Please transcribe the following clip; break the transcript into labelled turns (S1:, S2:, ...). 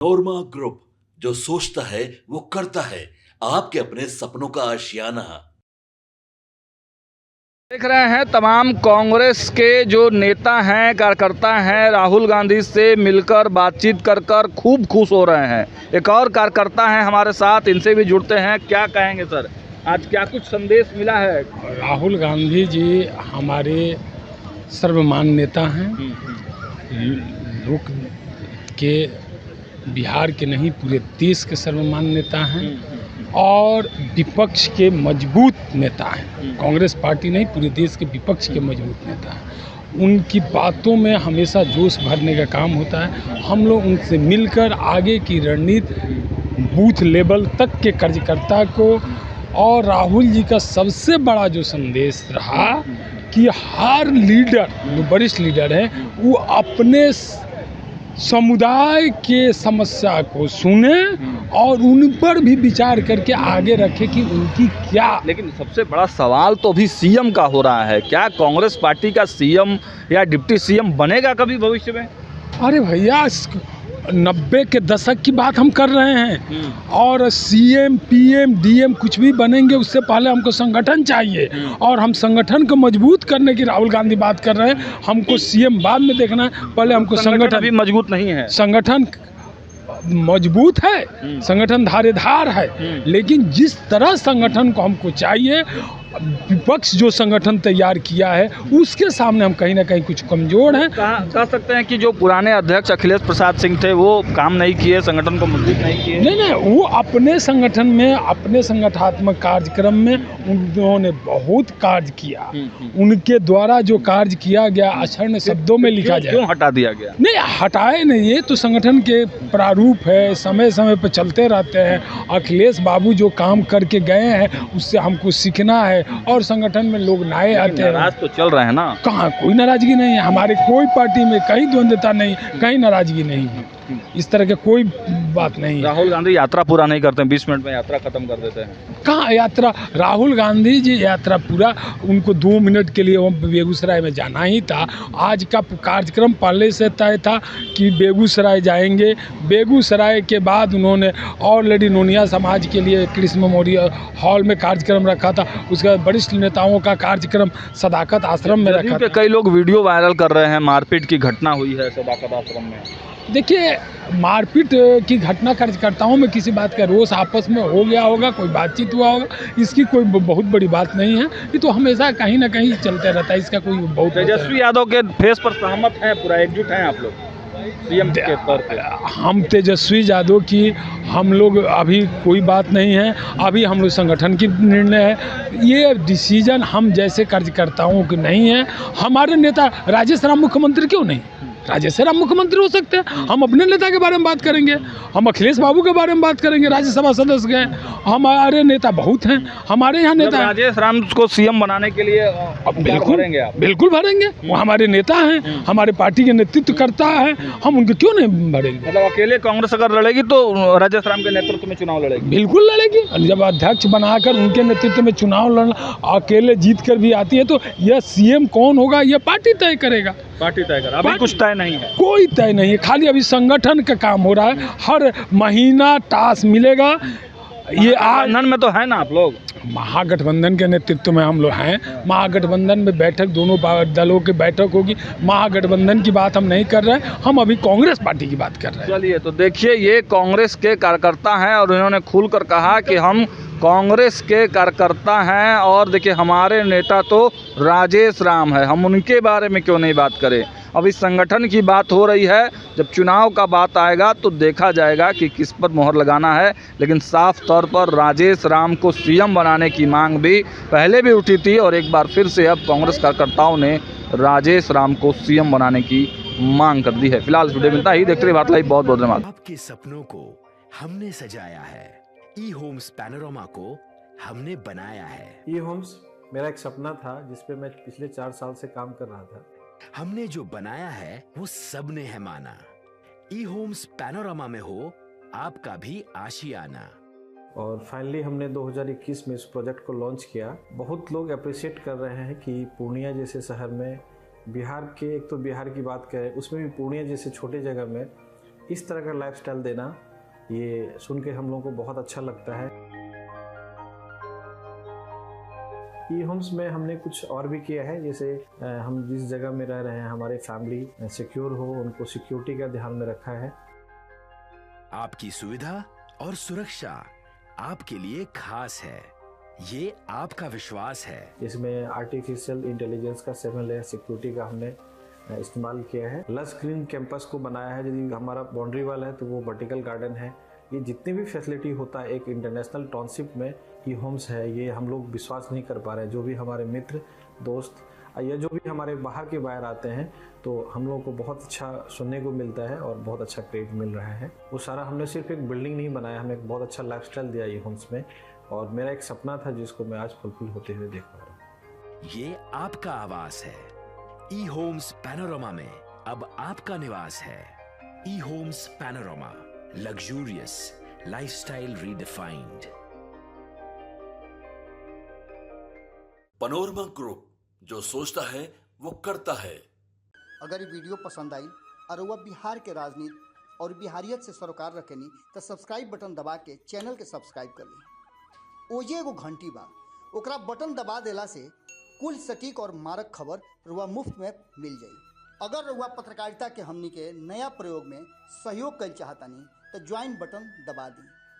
S1: नोरमा group, जो सोचता है वो करता है। आपके अपने सपनों का आशियाना।
S2: देख रहे हैं तमाम कांग्रेस के जो नेता हैं, कार्यकर्ता हैं, राहुल गांधी से मिलकर बातचीत कर कर खूब खुश हो रहे हैं। एक और कार्यकर्ता हैं हमारे साथ, इनसे भी जुड़ते हैं। क्या कहेंगे सर, आज क्या कुछ संदेश मिला है?
S3: राहुल गांधी जी हमारे सर्वमान्य नेता हैं। लोक के बिहार के नहीं पूरे देश के सर्वमान्य नेता हैं और विपक्ष के मजबूत नेता हैं। कांग्रेस पार्टी नहीं, पूरे देश के विपक्ष के मजबूत नेता हैं। उनकी बातों में हमेशा जोश भरने का काम होता है। हम लोग उनसे मिलकर आगे की रणनीति बूथ लेवल तक के कार्यकर्ता को, और राहुल जी का सबसे बड़ा जो संदेश रहा कि हर लीडर, जो वरिष्ठ लीडर हैं, वो अपने समुदाय के समस्या को सुने और उन पर भी विचार करके आगे रखे कि उनकी क्या।
S2: लेकिन सबसे बड़ा सवाल तो अभी सीएम का हो रहा है। क्या कांग्रेस पार्टी का सीएम या डिप्टी सीएम बनेगा कभी भविष्य में?
S3: अरे भैया, 90 के दशक की बात हम कर रहे हैं और सीएम पीएम डीएम कुछ भी बनेंगे उससे पहले हमको संगठन चाहिए और हम संगठन को मजबूत करने की राहुल गांधी बात कर रहे हैं। हमको सीएम बाद में देखना है, पहले हमको संगठन
S2: अभी मजबूत नहीं है।
S3: संगठन मजबूत है, संगठन धारेदार है, लेकिन जिस तरह संगठन को हमको चाहिए, विपक्ष जो संगठन तैयार किया है उसके सामने हम कहीं ना कहीं कुछ कमजोर हैं।
S2: कह सकते हैं कि जो पुराने अध्यक्ष अखिलेश प्रसाद सिंह थे वो काम नहीं किए, संगठन को मजबूत नहीं किए।
S3: नहीं, वो अपने संगठन में, अपने संगठनात्मक कार्यक्रम में उन्होंने बहुत कार्य किया। उनके द्वारा जो कार्य किया गया अक्षर शब्दों में लिखा जाए।
S2: क्यों हटा दिया गया?
S3: नहीं, हटाए नहीं, ये तो संगठन के प्रारूप है, समय समय पर चलते रहते हैं। अखिलेश बाबू जो काम करके गए हैं उससे हमको सीखना है और संगठन में लोग नए आते हैं।
S2: नाराज तो चल रहे हैं ना?
S3: कहाँ, कोई नाराजगी नहीं है हमारे, कोई पार्टी में कहीं द्वंद्वता नहीं, कहीं नाराजगी नहीं है, इस तरह के कोई बात नहीं है।
S2: राहुल गांधी यात्रा पूरा नहीं करते हैं, 20 मिनट में यात्रा खत्म कर देते हैं।
S3: कहाँ यात्रा, राहुल गांधी जी यात्रा पूरा, उनको 2 मिनट के लिए वो बेगूसराय में जाना ही था। आज का कार्यक्रम पहले से तय था कि बेगूसराय जाएंगे। बेगूसराय के बाद उन्होंने ऑलरेडी नोनिया समाज के लिए कृष्ण मेमोरियल हॉल में कार्यक्रम रखा था। उसके बाद वरिष्ठ नेताओं का कार्यक्रम सदाकत आश्रम में रखा था।
S2: कई लोग वीडियो वायरल कर रहे हैं, मारपीट की घटना हुई है सदाकत आश्रम में।
S3: देखिए, मारपीट की घटना कार्यकर्ताओं में किसी बात का रोष आपस में हो गया होगा, कोई बातचीत हुआ होगा, इसकी कोई बहुत बड़ी बात नहीं है। ये तो हमेशा कहीं ना कहीं चलते रहता है, इसका कोई बहुत।
S2: तेजस्वी यादव के फेस पर सहमत हैं, पूरा एकजुट हैं आप लोग सीएम के तौर पे?
S3: हम तेजस्वी यादव की, हम लोग अभी कोई बात नहीं है, अभी हम लोग संगठन की निर्णय है। ये डिसीजन हम जैसे कार्यकर्ताओं की नहीं है। हमारे नेता राजेश राम मुख्यमंत्री क्यों नहीं, राजेश राम मुख्यमंत्री हो सकते हैं। हम अपने नेता के बारे में बात करेंगे, हम अखिलेश बाबू के बारे में बात करेंगे, राज्यसभा सदस्य गए, हमारे नेता बहुत हैं, हमारे यहाँ नेता।
S2: राजेश राम को सीएम बनाने के लिए
S3: बिल्कुल
S2: भरेंगे आप?
S3: बिल्कुल भरेंगे, वो हमारे नेता हैं, हमारे पार्टी के नेतृत्व करता है, हम उनको क्यों नहीं भरेंगे।
S2: मतलब अकेले कांग्रेस अगर लड़ेगी तो राजेश राम के नेतृत्व में चुनाव लड़ेगी?
S3: बिल्कुल लड़ेगी। जब अध्यक्ष बनाकर उनके नेतृत्व में चुनाव लड़ना, अकेले जीत कर भी आती है, तो यह सीएम कौन होगा यह पार्टी तय करेगा।
S2: पार्टी तय कर, अभी कुछ तय नहीं है?
S3: कोई तय नहीं है, खाली अभी संगठन का काम हो रहा है। हर महीना टास्क मिलेगा। ये
S2: गठबंधन में तो है ना आप लोग?
S3: महागठबंधन के नेतृत्व में हम लोग हैं। महागठबंधन में बैठक, दोनों दलों की बैठक होगी। महागठबंधन की बात हम नहीं कर रहे हैं, हम अभी कांग्रेस पार्टी की बात कर रहे हैं।
S2: चलिए, तो देखिए, ये कांग्रेस के कार्यकर्ता हैं और इन्होंने खुलकर कहा कि हम कांग्रेस के कार्यकर्ता हैं और देखिए हमारे नेता तो राजेश राम है, हम उनके बारे में क्यों नहीं बात करें। अब इस संगठन की बात हो रही है, जब चुनाव का बात आएगा तो देखा जाएगा कि किस पर मोहर लगाना है। लेकिन साफ तौर पर राजेश राम को सीएम बनाने की मांग भी पहले भी उठी थी और एक बार फिर से अब कांग्रेस कार्यकर्ताओं ने राजेश राम को सीएम बनाने की मांग कर दी है। फिलहाल इस वीडियो मिलता ही, देखते रहिए भारत लाइव। बहुत बहुत धन्यवाद।
S4: आपके सपनों को हमने सजाया है, ई होम्स पैनोरमा को हमने बनाया है।
S5: ई होम्स मेरा एक सपना था जिसपे मैं पिछले 4 साल से काम कर रहा था।
S4: हमने जो बनाया है वो सबने है माना। ई होम्स पैनोरमा में हो आपका भी आशियाना।
S5: और फाइनली हमने 2021 में इस प्रोजेक्ट को लॉन्च किया। बहुत लोग अप्रिशिएट कर रहे हैं कि पूर्णिया जैसे शहर में, बिहार के, एक तो बिहार की बात करें उसमें भी पूर्णिया जैसे छोटे जगह में इस तरह का लाइफस्टाइल देना, ये सुन के हम लोगों को बहुत अच्छा लगता है। ई होम्स में हमने कुछ और भी किया है, जैसे हम जिस जगह में रह रहे हैं हमारे फैमिली सिक्योर हो, उनको सिक्योरिटी का ध्यान में रखा है।
S4: आपकी सुविधा और सुरक्षा आपके लिए खास है, ये आपका विश्वास है।
S5: इसमें आर्टिफिशियल इंटेलिजेंस का 7 लेयर सिक्योरिटी का हमने इस्तेमाल किया है। लस ग्रीन कैंपस को बनाया है, यदि हमारा बाउंड्री वाल है तो वो वर्टिकल गार्डन है। ये जितनी भी फैसिलिटी होता है एक इंटरनेशनल टाउनशिप में, ई होम्स है, ये हम लोग विश्वास नहीं कर पा रहे हैं। जो भी हमारे मित्र दोस्त या जो भी हमारे बाहर के बाहर आते हैं तो हम लोगों को बहुत अच्छा सुनने को मिलता है और बहुत अच्छा क्रेडिट मिल रहा है। वो सारा हमने सिर्फ एक बिल्डिंग नहीं बनाया, हमें एक बहुत अच्छा लाइफस्टाइल दिया ई होम्स में, और मेरा एक सपना था जिसको मैं आज फुलफिल होते हुए देख पा रहा हूँ।
S4: ये आपका आवास है। ई होम्स पैनोरामा में अब आपका निवास है। E homes panorama, luxurious lifestyle redefined.
S1: Panorama group, जो सोचता है वो करता है।
S6: अगर ये वीडियो पसंद आई और वह बिहार के राजनीति और बिहारियत से सरोकार रखेनी तो सब्सक्राइब बटन दबा के चैनल के सब्सक्राइब कर ली। ओजे एगो घंटी बा, ओकरा बटन दबा देला से कुल सटीक और मारक खबर रुआ मुफ्त में मिल जाई। अगर रुआ पत्रकारिता के हमनी के नया प्रयोग में सहयोग कर चाहतानी तो ज्वाइन बटन दबा दी।